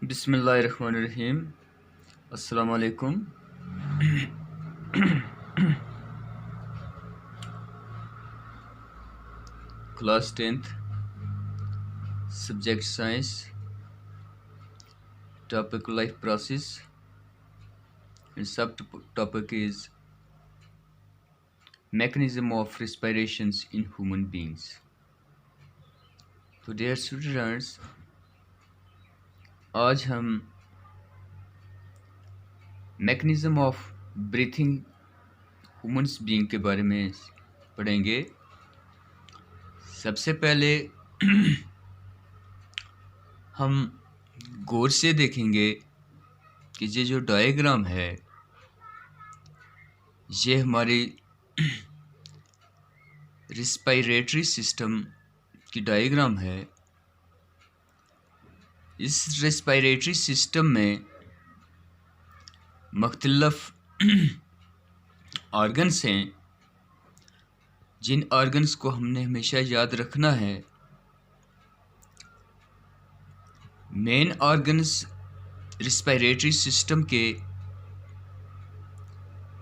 बिस्मिल्लाहिर्रहमानिर्रहीम। अस्सलाम वालेकुम। Class 10th, subject science, topic life process and sub topic is mechanism of respirations in human beings. तो dear students, आज हम mechanism of breathing humans being के बारे में पढ़ेंगे। सबसे पहले हम गौर से देखेंगे कि ये जो डायग्राम है ये हमारी रिस्पायरेटरी सिस्टम की डायग्राम है। इस रिस्पायरेटरी सिस्टम में मुख्तलिफ ऑर्गन्स हैं, जिन ऑर्गन्स को हमने हमेशा याद रखना है। मेन ऑर्गन्स रिस्पायरेटरी सिस्टम के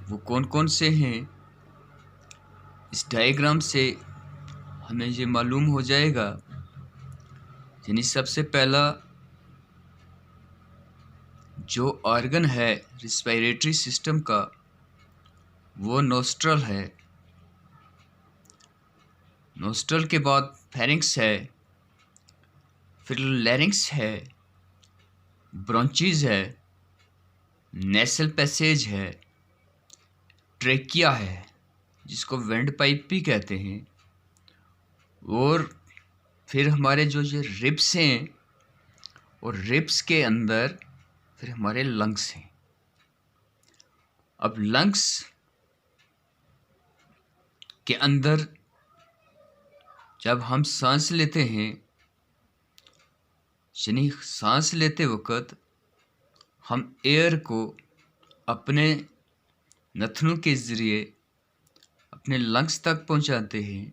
वो कौन कौन से हैं, इस डायग्राम से हमें ये मालूम हो जाएगा। यानी सबसे पहला जो ऑर्गन है रिस्पायरेटरी सिस्टम का वो नोस्ट्रल है। नोस्ट्रल के बाद फेरिंक्स है, फिर लैरिंक्स है, ब्रोंचीज है, नेसल पैसेज है, ट्रेकिया है जिसको वेंड पाइप भी कहते हैं, और फिर हमारे जो ये रिब्स हैं और रिब्स के अंदर फिर हमारे लंग्स हैं। अब लंग्स के अंदर जब हम सांस लेते हैं, यानी सांस लेते वक्त हम एयर को अपने नथनों के ज़रिए अपने लंग्स तक पहुंचाते हैं।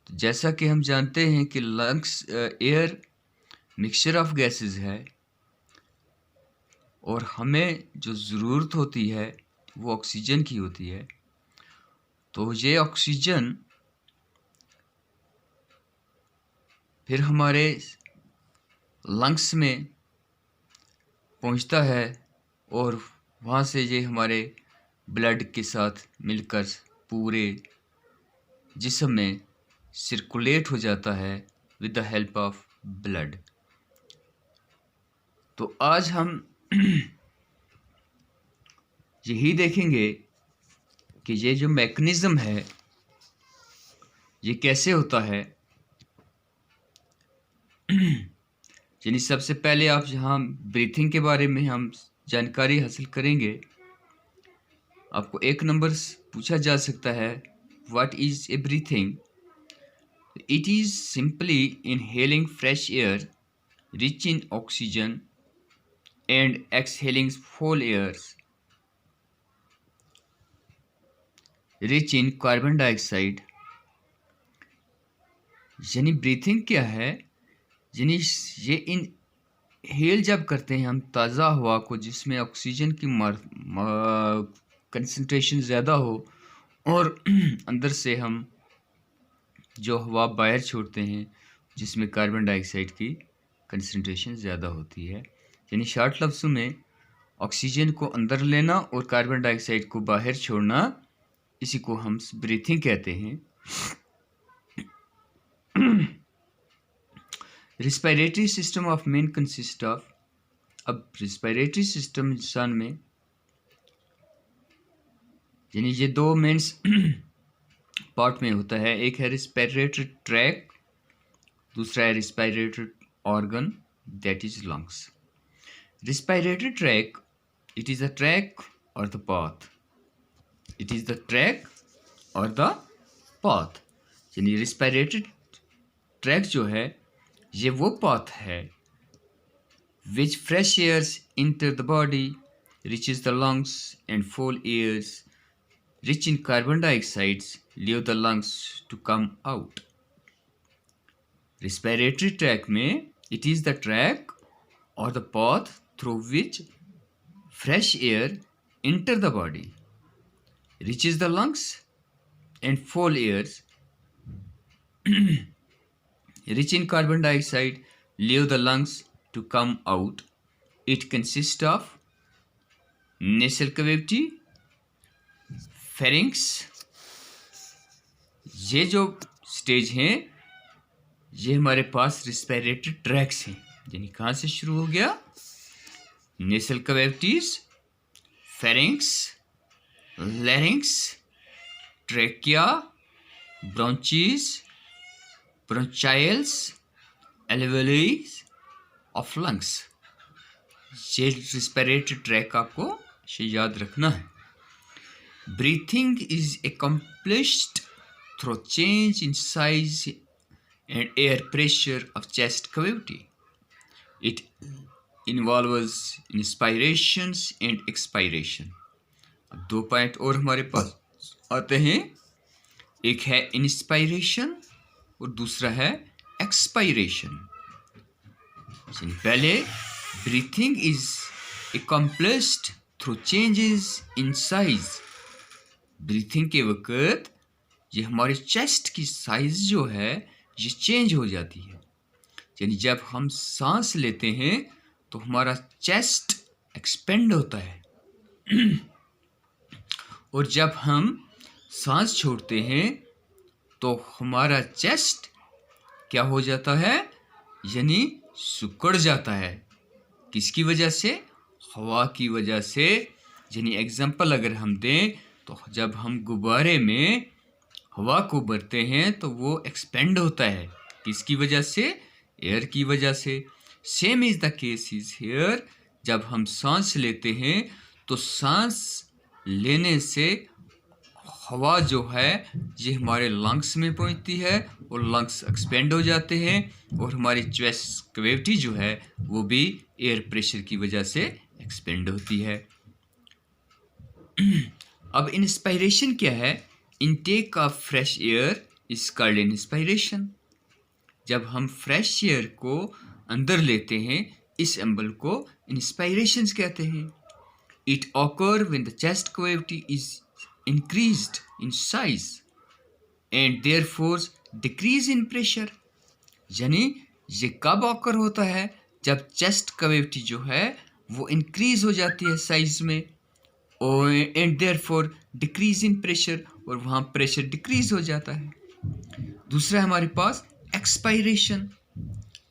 तो जैसा कि हम जानते हैं कि lungs air mixture of gases है और हमें जो ज़रूरत होती है वो ऑक्सीजन की होती है। तो ये ऑक्सीजन फिर हमारे लंग्स में पहुंचता है और वहाँ से ये हमारे ब्लड के साथ मिलकर पूरे जिस्म में सर्कुलेट हो जाता है with the help of blood. तो आज हम यही देखेंगे कि ये जो मैकेनिज़्म है ये कैसे होता है। यानी सबसे पहले आप यहाँ ब्रीथिंग के बारे में हम जानकारी हासिल करेंगे। आपको एक नंबर पूछा जा सकता है, what is a breathing? It is simply inhaling fresh air rich in oxygen and exhaling foul airs rich in carbon dioxide. यानी ब्रीथिंग क्या है? यानी ये इनहेल जब करते हैं हम ताज़ा हवा को जिसमें ऑक्सीजन की कंसंट्रेशन ज़्यादा हो और अंदर से हम जो हवा बाहर छोड़ते हैं जिसमें कार्बन डाइऑक्साइड की कंसंट्रेशन ज़्यादा होती है। यानी शॉर्ट लफ्ज़ों में ऑक्सीजन को अंदर लेना और कार्बन डाइऑक्साइड को बाहर छोड़ना, इसी को हम ब्रीथिंग कहते हैं। Respiratory system of main consist of. अब रिस्पायरेटरी सिस्टम इंसान में यानी ये दो मेन पार्ट में होता है। एक है रिस्पायरेटरी ट्रैक, दूसरा है respiratory organ that is lungs. Respiratory tract, it is the tract और the path. It is the tract और द पाथ। यानी रिस्पायरेटरी ट्रैक जो है ये वो पाथ है which fresh airs enter the body reaches the lungs and foul airs rich in carbon dioxide leave the lungs to come out. Respiratory tract में it is the track or the path through which fresh air enter the body, reaches the lungs, and fall airs rich in carbon dioxide leave the lungs to come out. It consists of nasal cavity, pharynx. ये जो stage हैं ये हमारे पास respiratory tracks हैं, यानी कहाँ से शुरू हो गया? Nasal cavities, pharynx, larynx, trachea, bronchi, bronchioles, alveoli of lungs. ये रिस्पिरेटरी ट्रैक आपको याद रखना है। Breathing is accomplished through change in size and air pressure of chest cavity. It involves inspirations and expiration. अब 2 पॉइंट और हमारे पास आते हैं, एक है इंस्पायरेशन और दूसरा है एक्सपायरेशन। पहले breathing is accomplished through changes in size. Breathing के वक्त ये हमारे चेस्ट की साइज जो है ये चेंज हो जाती है, यानी जब हम सांस लेते हैं तो हमारा चेस्ट एक्सपेंड होता है और जब हम सांस छोड़ते हैं तो हमारा चेस्ट क्या हो जाता है, यानी सिकुड़ जाता है। किसकी वजह से? हवा की वजह से। यानी एग्जाम्पल अगर हम दें तो जब हम गुब्बारे में हवा को भरते हैं तो वो एक्सपेंड होता है, किसकी वजह से? एयर की वजह से। Same is the case is here, जब हम सांस लेते हैं तो सांस लेने से हवा जो है ये हमारे लंग्स में पहुंचती है और लंग्स एक्सपेंड हो जाते हैं और हमारी चेस्ट कैविटी जो है वो भी एयर प्रेशर की वजह से एक्सपेंड होती है। अब इंस्पायरेशन क्या है? Intake of fresh air is called inspiration. जब हम फ्रेश एयर को अंदर लेते हैं इस एम्बल को इंस्पायरेशन कहते हैं। It occur when the chest cavity is increased in size and therefore decrease in pressure. यानी ये कब ऑकर होता है? जब चेस्ट कैविटी जो है वो इंक्रीज हो जाती है साइज में और and therefore decrease in pressure, और वहाँ प्रेशर डिक्रीज हो जाता है। दूसरा हमारे पास एक्सपायरेशन।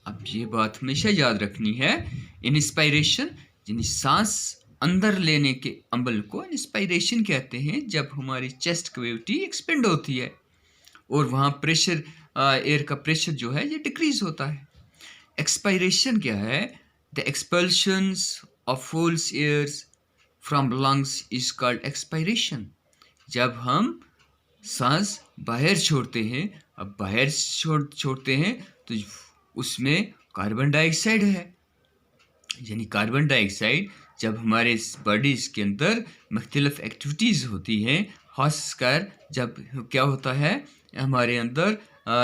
अब ये बात हमेशा याद रखनी है, इंस्पायरेशन यानी सांस अंदर लेने के अमल को इंस्पायरेशन कहते हैं जब हमारी चेस्ट कैविटी एक्सपेंड होती है और वहाँ प्रेशर एयर का प्रेशर जो है ये डिक्रीज होता है। एक्सपायरेशन क्या है? The expulsions of fouls airs from lungs is called expiration. जब हम सांस बाहर छोड़ते हैं, अब बाहर छोड़ते हैं तो उसमें कार्बन डाइऑक्साइड है, यानी कार्बन डाइऑक्साइड जब हमारे बॉडीज़ के अंदर मुख्तलिफ एक्टिविटीज़ होती हैं, खासकर जब क्या होता है हमारे अंदर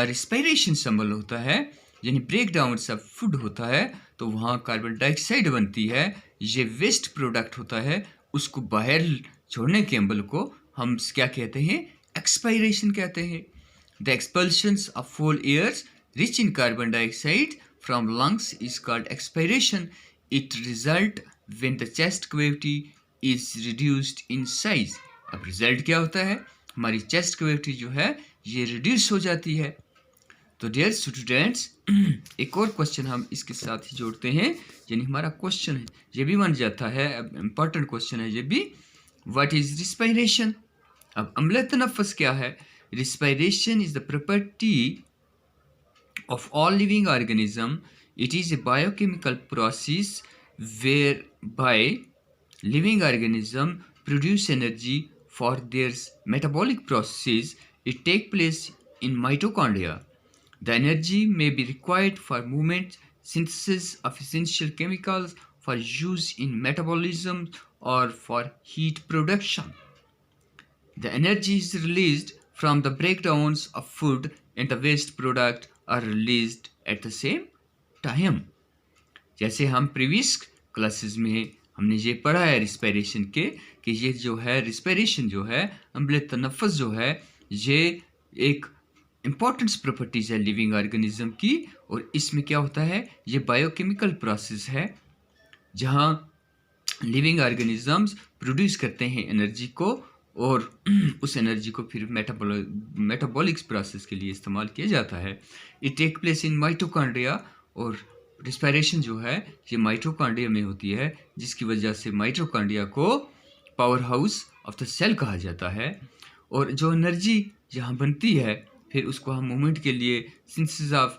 रिस्पायरेशन संभल होता है, यानी ब्रेक डाउन सब फूड होता है, तो वहाँ कार्बन डाइऑक्साइड बनती है। ये वेस्ट प्रोडक्ट होता है, उसको बाहर छोड़ने के अमल को हम क्या कहते हैं? एक्सपायरेशन कहते हैं। The expulsions of foul airs rich in carbon dioxide from lungs is called expiration. It result when the chest cavity is reduced in size. अब रिजल्ट क्या होता है? हमारी चेस्ट कैविटी जो है ये रिड्यूस हो जाती है। तो डियर स्टूडेंट्स, एक और क्वेश्चन हम इसके साथ ही जोड़ते हैं, यानी हमारा क्वेश्चन है ये भी बन जाता है, इम्पॉर्टेंट क्वेश्चन है ये भी। What is respiration? अब अम्ल तनफ़ुस क्या है? Respiration is the property of all living organism. It is a biochemical process whereby living organism produce energy for their metabolic processes. It take place in mitochondria. The energy may be required for movement, synthesis of essential chemicals, for use in metabolism, or for heat production. The energy is released from the breakdowns of food and the waste product are released at the same time. जैसे हम previous classes में हमने ये पढ़ा है respiration के कि ये जो है रिस्पायरेशन जो है अम्ल तनफ़ुस जो है ये एक इम्पॉर्टेंट प्रॉपर्टीज़ है लिविंग ऑर्गेनिज्म की, और इसमें क्या होता है, ये बायोकेमिकल प्रोसेस है जहाँ लिविंग ऑर्गेनिजम्स प्रोड्यूस करते हैं एनर्जी को, और उस एनर्जी को फिर मेटाबॉलिक्स प्रोसेस के लिए इस्तेमाल किया जाता है। It take place in mitochondria, और रिस्पायरेशन जो है ये माइटोकॉन्ड्रिया में होती है, जिसकी वजह से माइटोकॉन्ड्रिया को power house of the cell कहा जाता है। और जो एनर्जी यहाँ बनती है फिर उसको हम मूवमेंट के लिए सिंथेसिस ऑफ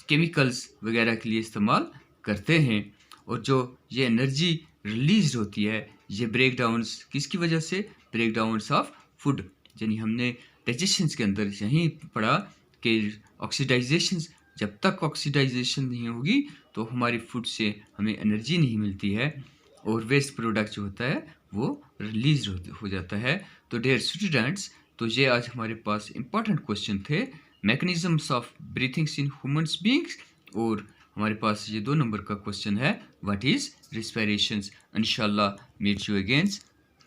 केमिकल्स वगैरह के लिए इस्तेमाल करते हैं। और जो ये एनर्जी रिलीज होती है ये ब्रेक डाउन्स किसकी वजह से, ब्रेक डाउन्स ऑफ फूड, यानी हमने डाइजेशंस के अंदर यहीं पढ़ा कि ऑक्सीडाइजेशन, जब तक ऑक्सीडाइजेशन नहीं होगी तो हमारी फूड से हमें एनर्जी नहीं मिलती है, और वेस्ट प्रोडक्ट जो होता है वो रिलीज हो जाता है। तो डियर स्टूडेंट्स, तो ये आज हमारे पास इंपॉर्टेंट क्वेश्चन थे, mechanisms of breathings in humans beings, और हमारे पास ये 2 नंबर का क्वेश्चन है व्हाट इज़ रिस्पायरेशंस। इंशाल्लाह मीट यू अगेन।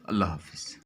अल्लाह हाफिज़।